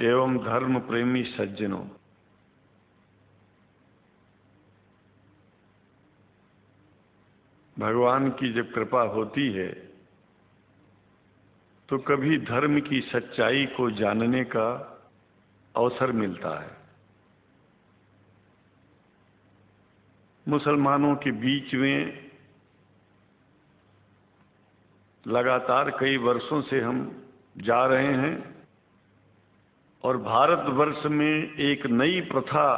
एवं धर्म प्रेमी सज्जनों, भगवान की जब कृपा होती है तो कभी धर्म की सच्चाई को जानने का अवसर मिलता है। मुसलमानों के बीच में लगातार कई वर्षों से हम जा रहे हैं और भारतवर्ष में एक नई प्रथा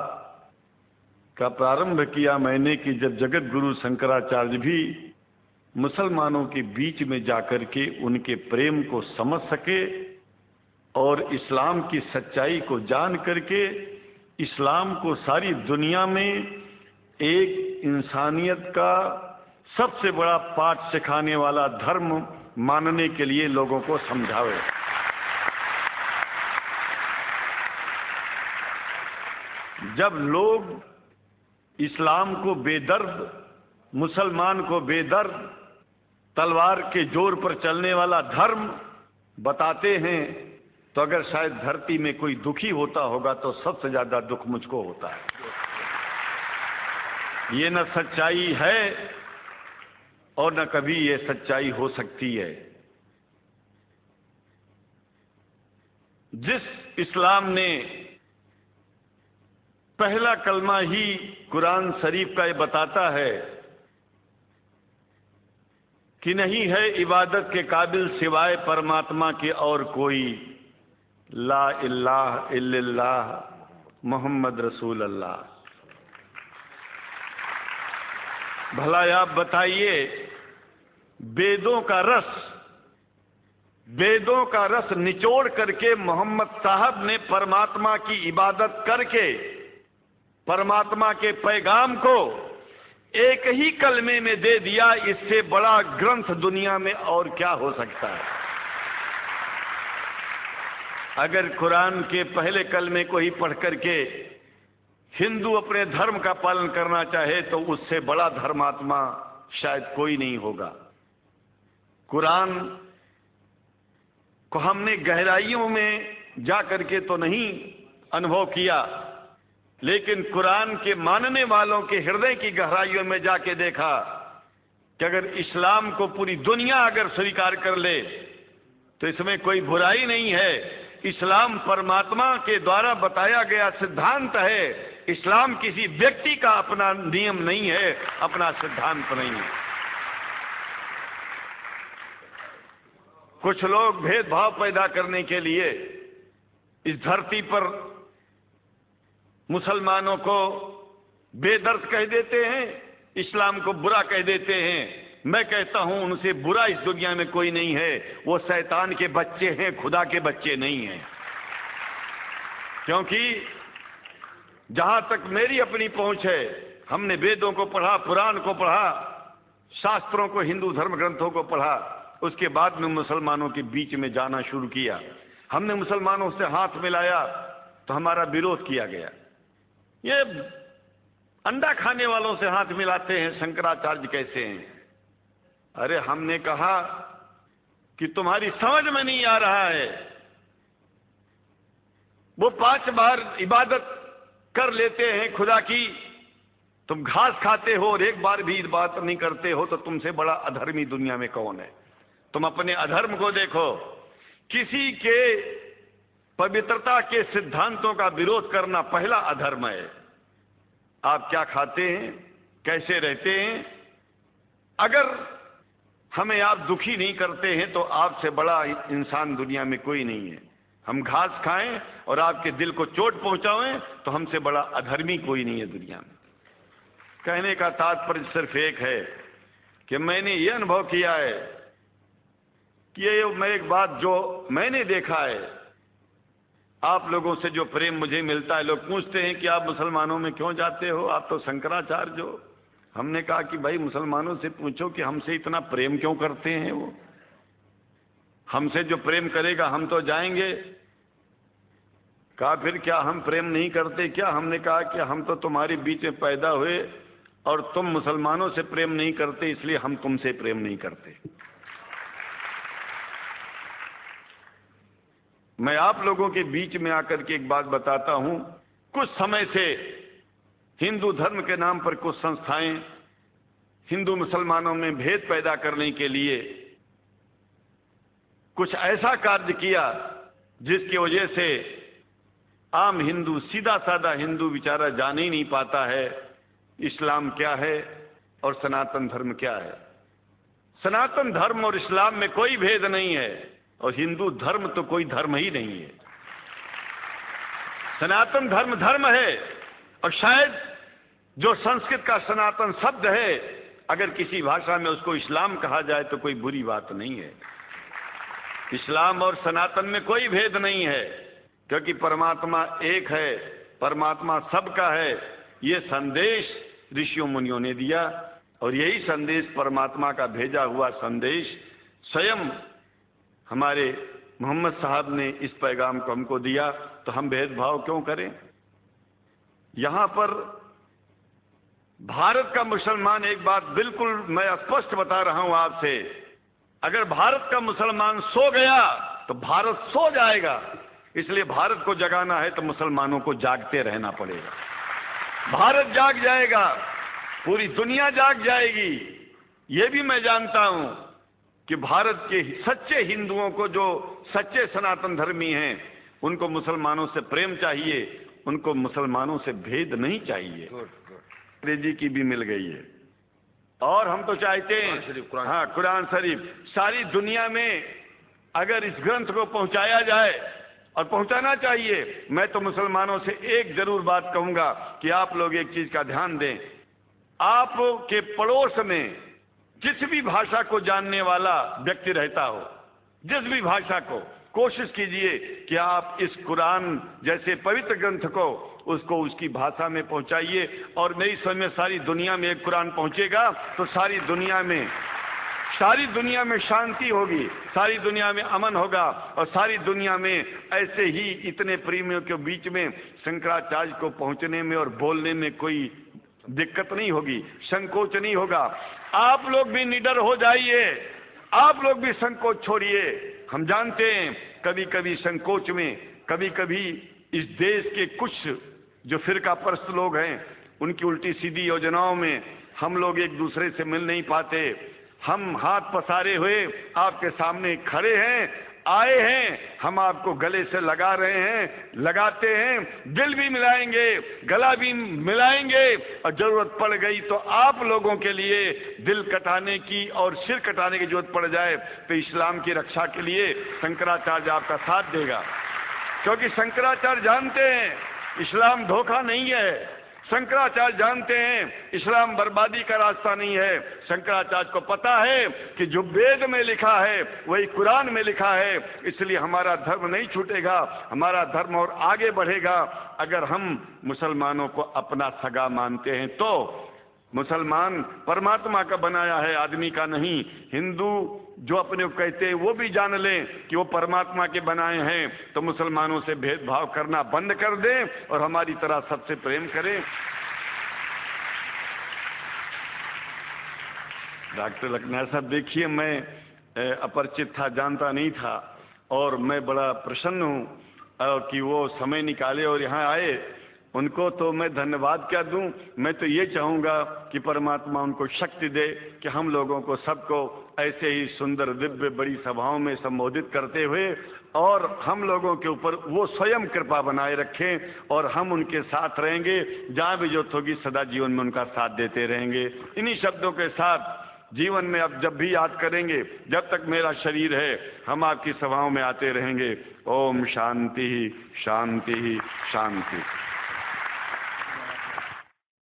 का प्रारंभ किया मैंने कि जब जगत गुरु शंकराचार्य भी मुसलमानों के बीच में जाकर के उनके प्रेम को समझ सके और इस्लाम की सच्चाई को जान करके इस्लाम को सारी दुनिया में एक इंसानियत का सबसे बड़ा पाठ सिखाने वाला धर्म मानने के लिए लोगों को समझावे। जब लोग इस्लाम को बेदर्द, मुसलमान को बेदर्द, तलवार के जोर पर चलने वाला धर्म बताते हैं तो अगर शायद धरती में कोई दुखी होता होगा तो सबसे ज्यादा दुख मुझको होता है। ये न सच्चाई है और न कभी ये सच्चाई हो सकती है। जिस इस्लाम ने पहला कलमा ही कुरान शरीफ का ये बताता है कि नहीं है इबादत के काबिल सिवाय परमात्मा के और कोई, ला इलाहा इल्लल्लाह मोहम्मद रसूल अल्लाह। भला आप बताइए, वेदों का रस निचोड़ करके मोहम्मद साहब ने परमात्मा की इबादत करके परमात्मा के पैगाम को एक ही कलमे में दे दिया। इससे बड़ा ग्रंथ दुनिया में और क्या हो सकता है? अगर कुरान के पहले कलमे को ही पढ़ करके हिंदू अपने धर्म का पालन करना चाहे तो उससे बड़ा धर्मात्मा शायद कोई नहीं होगा। कुरान को हमने गहराइयों में जा करके तो नहीं अनुभव किया, लेकिन कुरान के मानने वालों के हृदय की गहराइयों में जाके देखा कि अगर इस्लाम को पूरी दुनिया अगर स्वीकार कर ले तो इसमें कोई बुराई नहीं है। इस्लाम परमात्मा के द्वारा बताया गया सिद्धांत है। इस्लाम किसी व्यक्ति का अपना नियम नहीं है, अपना सिद्धांत नहीं है। कुछ लोग भेदभाव पैदा करने के लिए इस धरती पर मुसलमानों को बेदर्द कह देते हैं, इस्लाम को बुरा कह देते हैं। मैं कहता हूं उनसे बुरा इस दुनिया में कोई नहीं है। वो शैतान के बच्चे हैं, खुदा के बच्चे नहीं हैं। क्योंकि जहां तक मेरी अपनी पहुंच है, हमने वेदों को पढ़ा, पुराण को पढ़ा, शास्त्रों को, हिंदू धर्म ग्रंथों को पढ़ा। उसके बाद में मुसलमानों के बीच में जाना शुरू किया। हमने मुसलमानों से हाथ मिलाया तो हमारा विरोध किया गया। ये अंडा खाने वालों से हाथ मिलाते हैं, शंकराचार्य कैसे हैं? अरे हमने कहा कि तुम्हारी समझ में नहीं आ रहा है। वो 5 बार इबादत कर लेते हैं खुदा की, तुम घास खाते हो और एक बार भी इबादत नहीं करते हो, तो तुमसे बड़ा अधर्मी दुनिया में कौन है? तुम अपने अधर्म को देखो। किसी के पवित्रता के सिद्धांतों का विरोध करना पहला अधर्म है। आप क्या खाते हैं, कैसे रहते हैं, अगर हमें आप दुखी नहीं करते हैं तो आपसे बड़ा इंसान दुनिया में कोई नहीं है। हम घास खाएं और आपके दिल को चोट पहुंचाएं तो हमसे बड़ा अधर्मी कोई नहीं है दुनिया में। कहने का तात्पर्य सिर्फ एक है कि मैंने ये अनुभव किया है कि ये मैं एक बात जो मैंने देखा है, आप लोगों से जो प्रेम मुझे मिलता है, लोग पूछते हैं कि आप मुसलमानों में क्यों जाते हो, आप तो शंकराचार्य हो। हमने कहा कि भाई मुसलमानों से पूछो कि हमसे इतना प्रेम क्यों करते हैं। वो हमसे जो प्रेम करेगा हम तो जाएंगे। कहा फिर क्या हम प्रेम नहीं करते क्या? हमने कहा कि हम तो तुम्हारे बीच में पैदा हुए और तुम मुसलमानों से प्रेम नहीं करते, इसलिए हम तुमसे प्रेम नहीं करते। मैं आप लोगों के बीच में आकर के एक बात बताता हूं। कुछ समय से हिंदू धर्म के नाम पर कुछ संस्थाएं हिंदू मुसलमानों में भेद पैदा करने के लिए कुछ ऐसा कार्य किया जिसकी वजह से आम हिंदू, सीधा साधा हिंदू बेचारा जान ही नहीं पाता है इस्लाम क्या है और सनातन धर्म क्या है। सनातन धर्म और इस्लाम में कोई भेद नहीं है और हिंदू धर्म तो कोई धर्म ही नहीं है। सनातन धर्म धर्म है और शायद जो संस्कृत का सनातन शब्द है, अगर किसी भाषा में उसको इस्लाम कहा जाए तो कोई बुरी बात नहीं है। इस्लाम और सनातन में कोई भेद नहीं है, क्योंकि परमात्मा एक है, परमात्मा सबका है। ये संदेश ऋषियों मुनियों ने दिया और यही संदेश परमात्मा का भेजा हुआ संदेश स्वयं हमारे मोहम्मद साहब ने इस पैगाम को हमको दिया। तो हम भेदभाव क्यों करें? यहां पर भारत का मुसलमान, एक बात बिल्कुल मैं स्पष्ट बता रहा हूं आपसे, अगर भारत का मुसलमान सो गया तो भारत सो जाएगा। इसलिए भारत को जगाना है तो मुसलमानों को जागते रहना पड़ेगा। भारत जाग जाएगा, पूरी दुनिया जाग जाएगी। ये भी मैं जानता हूं कि भारत के सच्चे हिंदुओं को, जो सच्चे सनातन धर्मी हैं, उनको मुसलमानों से प्रेम चाहिए, उनको मुसलमानों से भेद नहीं चाहिए। अंग्रेजी की भी मिल गई है और हम तो चाहते हैं, हाँ, कुरान शरीफ सारी दुनिया में अगर इस ग्रंथ को पहुंचाया जाए, और पहुंचाना चाहिए। मैं तो मुसलमानों से एक जरूर बात कहूंगा कि आप लोग एक चीज का ध्यान दें। आपके पड़ोस में जिस भी भाषा को जानने वाला व्यक्ति रहता हो, जिस भी भाषा को, कोशिश कीजिए कि आप इस कुरान जैसे पवित्र ग्रंथ को उसको उसकी भाषा में पहुंचाइए। और मेरी समझ में सारी दुनिया में एक कुरान पहुंचेगा तो सारी दुनिया में शांति होगी, सारी दुनिया में अमन होगा और सारी दुनिया में ऐसे ही इतने प्रेमियों के बीच में शंकराचार्य को पहुंचने में और बोलने में कोई दिक्कत नहीं होगी, संकोच नहीं होगा। आप लोग भी निडर हो जाइए, आप लोग भी संकोच छोड़िए। हम जानते हैं कभी कभी संकोच में, कभी कभी इस देश के कुछ जो फिरका परस्त लोग हैं, उनकी उल्टी सीधी योजनाओं में हम लोग एक दूसरे से मिल नहीं पाते। हम हाथ पसारे हुए आपके सामने खड़े हैं, आए हैं, हम आपको गले से लगा रहे हैं, लगाते हैं, दिल भी मिलाएंगे, गला भी मिलाएंगे और जरूरत पड़ गई तो आप लोगों के लिए दिल कटाने की और सिर कटाने की जरूरत पड़ जाए तो इस्लाम की रक्षा के लिए शंकराचार्य आपका साथ देगा। क्योंकि शंकराचार्य जानते हैं इस्लाम धोखा नहीं है, शंकराचार्य जानते हैं इस्लाम बर्बादी का रास्ता नहीं है। शंकराचार्य को पता है कि जो वेद में लिखा है वही कुरान में लिखा है, इसलिए हमारा धर्म नहीं छूटेगा, हमारा धर्म और आगे बढ़ेगा। अगर हम मुसलमानों को अपना सगा मानते हैं तो मुसलमान परमात्मा का बनाया है, आदमी का नहीं। हिंदू जो अपने को कहते हैं वो भी जान लें कि वो परमात्मा के बनाए हैं, तो मुसलमानों से भेदभाव करना बंद कर दें और हमारी तरह सबसे प्रेम करें। डॉक्टर लखनऊ साहब, देखिए मैं अपरिचित था, जानता नहीं था और मैं बड़ा प्रसन्न हूँ कि वो समय निकाले और यहाँ आए। उनको तो मैं धन्यवाद क्या दूं, मैं तो ये चाहूँगा कि परमात्मा उनको शक्ति दे कि हम लोगों को सबको ऐसे ही सुंदर दिव्य बड़ी सभाओं में संबोधित करते हुए और हम लोगों के ऊपर वो स्वयं कृपा बनाए रखें और हम उनके साथ रहेंगे, जहाँ भी जरूरत होगी सदा जीवन में उनका साथ देते रहेंगे। इन्हीं शब्दों के साथ जीवन में अब जब भी याद करेंगे, जब तक मेरा शरीर है, हम आपकी सभाओं में आते रहेंगे। ओम शांति शांति शांति।